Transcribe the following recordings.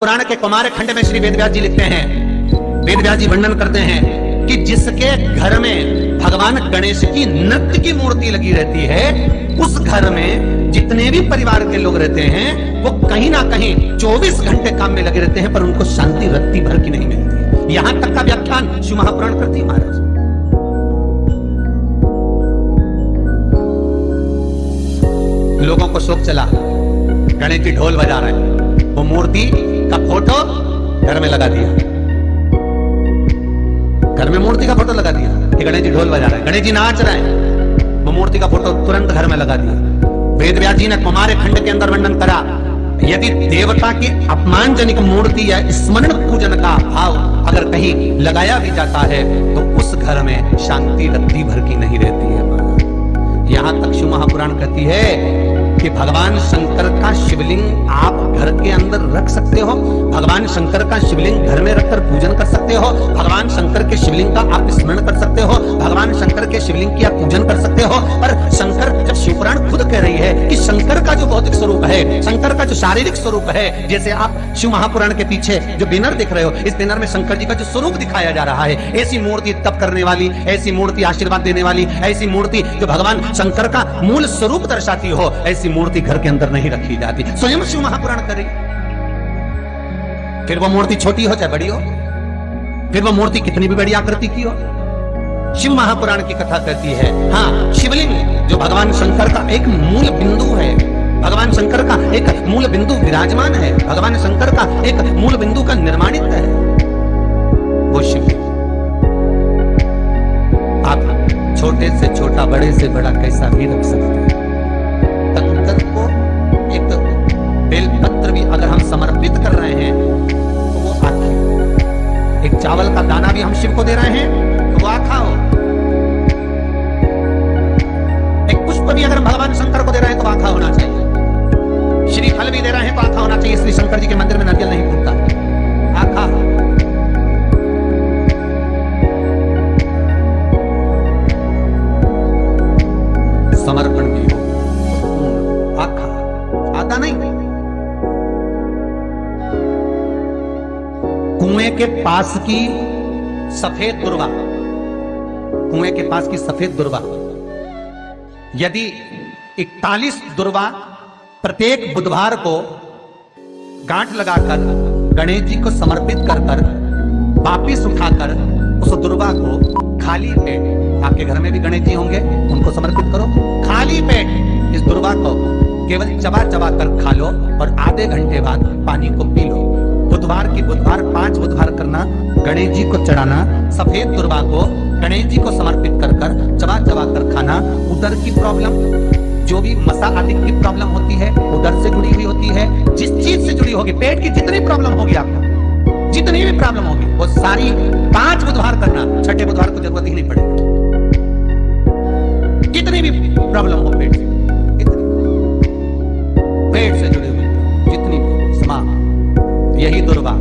पुराण के कुमार खंड में श्री वेदव्यास जी लिखते हैं, वेदव्यास जी वर्णन करते हैं कि जिसके घर में भगवान गणेश की नृत्य की मूर्ति लगी रहती है, उस घर में जितने भी परिवार के लोग रहते हैं वो कहीं ना कहीं 24 घंटे काम में लगे रहते हैं, पर उनको शांति रत्ती भर की नहीं मिलती। यहां तक का व्याख्यान शिव महापुराण करती है महाराज। लोगों को शोक चला, गणेश जी ढोल बजा रहे हैं, वो मूर्ति का फोटो घर में लगा दिया, घर में मूर्ति का फोटो लगा दिया कि गणेश जी ढोल बजा रहे हैं, गणेश जी नाच रहे हैं, वो मूर्ति का फोटो तुरंत घर में लगा दिया। वेदव्यास जी ने कुमार खंड के अंदर वर्णन करा, यदि देवता की अपमानजनक मूर्ति या स्मरण पूजन का भाव अगर कहीं लगाया भी जाता है तो उस घर में शांति रत्ती भर की नहीं रहती है। यहां तक शिव महापुराण कहती है कि भगवान शंकर का शिवलिंग आप घर के अंदर रख सकते हो, भगवान शंकर का शिवलिंग घर में रखकर पूजन कर सकते हो, भगवान शंकर के शिवलिंग का आप स्मरण कर सकते हो, भगवान शंकर के शिवलिंग की आप पूजन कर सकते हो। पर शंकर, जब शिवपुराण खुद कह रही है कि शंकर का जो भौतिक स्वरूप है, शंकर का जो शारीरिक स्वरूप है, जैसे आप शिव महापुराण के पीछे जो बैनर देख रहे हो, इस बैनर में शंकर जी का जो स्वरूप दिखाया जा रहा है, ऐसी मूर्ति तप करने वाली, ऐसी मूर्ति आशीर्वाद देने वाली, ऐसी मूर्ति जो भगवान शंकर का मूल स्वरूप दर्शाती हो, ऐसी मूर्ति घर के अंदर नहीं रखी जाती। स्वयं शिव महापुराण करे, फिर वो मूर्ति छोटी हो चाहे बड़ी हो, फिर वो मूर्ति कितनी भी बड़ी आकृति की हो, शिव महापुराण की कथा कहती है। हाँ, शिवलिंग जो भगवान शंकर का एक मूल बिंदु है, भगवान शंकर का एक मूल बिंदु विराजमान है, भगवान शंकर का एक मूल बिंदु का निर्माणित है, वो शिवलिंग। आप छोटे से छोटा, बड़े से बड़ा कैसा भी रख सकते हैं। तत्तर को एक बेलपत्र भी अगर हम समर्पित कर रहे हैं तो वो आखा, एक चावल का दाना भी हम शिव को दे रहे हैं तो वो आखा हो, एक पुष्प भी अगर हम भगवान शंकर को दे रहे हैं तो आखा होना चाहिए, श्रीफल भी दे रहे हैं तो आखा होना चाहिए। इसलिए शंकर जी के मंदिर में नारियल नहीं फूटता, आखा हो। समर्पण भी हो, आखा, आता नहीं। कुएं के पास की सफेद दुर्वा, कुएं के पास की सफेद दुर्वा, यदि 41 दुर्वा प्रत्येक बुधवार को गांठ लगाकर गणेश जी को समर्पित कर कर वापिस उठाकर उस दुर्वा को खाली पेट, आपके घर में भी गणेश जी होंगे, उनको समर्पित करो, खाली पेट इस दुर्वा को केवल चबा चबा कर खा लो और आधे घंटे बाद पानी को पी लो। बुधवार की बुधवार 5 बुधवार करना, गणेश जी को चढ़ाना, सफेद दुर्वा को गणेश जी को समर्पित कर कर चबा चबा कर खाना। उदर की प्रॉब्लम, जो भी मसा आदि की प्रॉब्लम होती है, उदर से जुड़ी हुई होती है, जिस चीज से जुड़ी होगी, पेट की जितनी प्रॉब्लम होगी आपको, जितनी भी प्रॉब्लम होगी, वो सारी 5 बुधवार करना, छठे बुधवार को जरूरत ही नहीं पड़ेगी। कितनी भी प्रॉब्लम हो पेट से, पेट से जुड़ी हुई जितनी भी समा, यही दुर्वा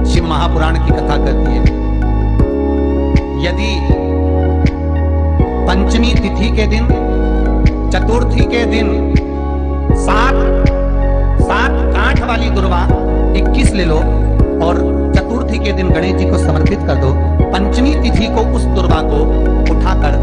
शिव महापुराण की कथा कहती है। यदि पंचमी तिथि के दिन, चतुर्थी के दिन 7 गांठ वाली दुर्वा 21 ले लो और चतुर्थी के दिन गणेश जी को समर्पित कर दो। पंचमी तिथि को उस दुर्वा को उठाकर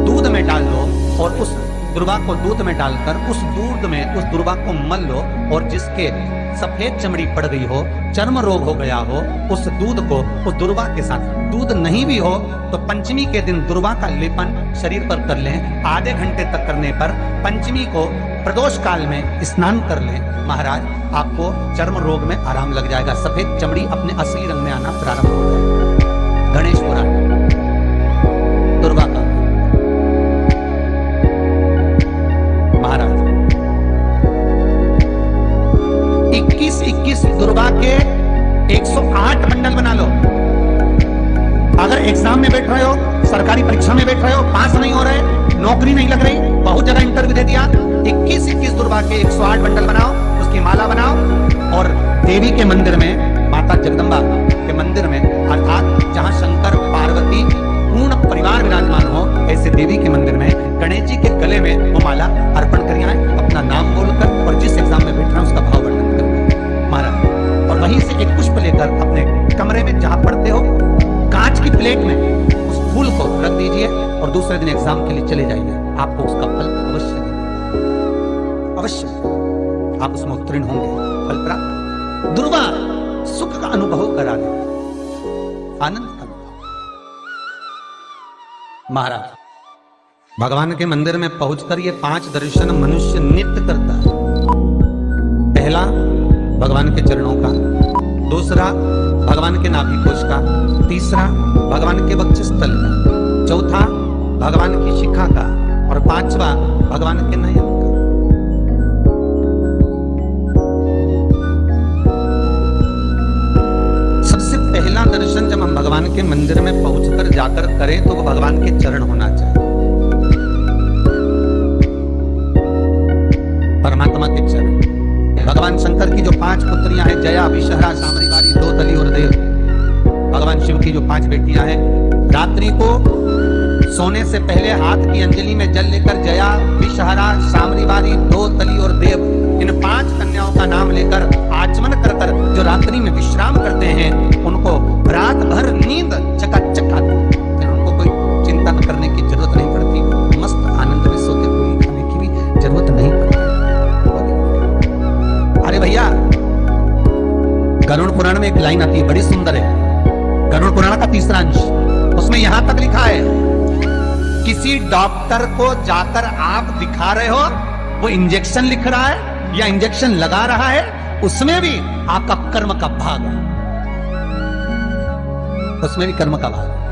दूध में डाल दो और उस दुर्वा को दूध में डालकर उस दूध में उस दुर्वा को मल लो, और जिसके सफेद चमड़ी पड़ गई हो, चर्म रोग हो गया हो, उस दूध को उस दुर्वा के साथ, दूध नहीं भी हो तो पंचमी के दिन दुर्वा का लेपन शरीर पर कर लें। आधे घंटे तक करने पर पंचमी को प्रदोष काल में स्नान कर लें, महाराज आपको चर्म रोग में आराम लग जाएगा, सफेद चमड़ी अपने असली रंग में आना प्रारंभ हो जाएगा। गणेश पुराण दुर्वा का महाराज 21 दुर्वा के 108 बंडल बना लो। अगर एग्जाम में बैठ रहे हो, सरकारी परीक्षा में बैठ रहे हो, पास नहीं हो रहे, नौकरी नहीं लग रही, बहुत जगह इंटरव्यू दे दिया, 21 दुर्वा के 108 बंडल बनाओ, उसकी माला बनाओ और देवी के मंदिर में, माता जगदम्बा के मंदिर में, अर्थात जहां शंकर पार्वती पूर्ण परिवार विराजमान हो, ऐसे देवी के मंदिर में गणेश जी के गले में वो माला अर्पण करिए, अपना नाम बोलकर, और जिस और दूसरे दिन एग्जाम के लिए चले जाइए, आपको उसका फल अवश्य मिलेगा, अवश्य आप उसमें उत्तीर्ण होंगे, फल प्राप्त। दुर्वा सुख का अनुभव करा दे, आनंद का अनुभव। महाराज भगवान के मंदिर में पहुंचकर ये 5 दर्शन मनुष्य नित्य करता है। पहला भगवान के चरणों का, दूसरा भगवान के नाभि कोश का, तीसरा भगवान के वक्षस्थल का, चौथा भगवान की शिखा का और 5वां भगवान के नयन का। सबसे पहला दर्शन जब हम भगवान के मंदिर में पहुंचकर जाकर करें तो वो भगवान के चरण होना चाहिए, परमात्मा के चरण। भगवान शंकर की जो 5 पुत्रियां हैं, जया, विषहरा, सामरीवारी, दोतली और देव, भगवान शिव की जो 5 बेटियां हैं, रात्रि को सोने से पहले हाथ की अंजलि में जल लेकर जया, विषहरा, सामरीवारी, दोतली और देव, इन 5 कन्याओं का नाम लेकर आचमन कर कर जो रात्रि में विश्राम करते हैं, उनको रात भर नींद चकाचक आती है, उनको कोई चिंता करने की जरूरत नहीं पड़ती, मस्त आनंद में सोते, कोई खाने की भी जरूरत नहीं पड़ती। अरे भैया, गरुड़ पुराण में एक लाइन आती है, बड़ी सुंदर है, गरुड़ पुराण का 3रा अंश, उसमें यहां तक लिखा है, किसी डॉक्टर को जाकर आप दिखा रहे हो, वो इंजेक्शन लिख रहा है या इंजेक्शन लगा रहा है, उसमें भी आपका कर्म का भाग है, उसमें भी कर्म का भाग है।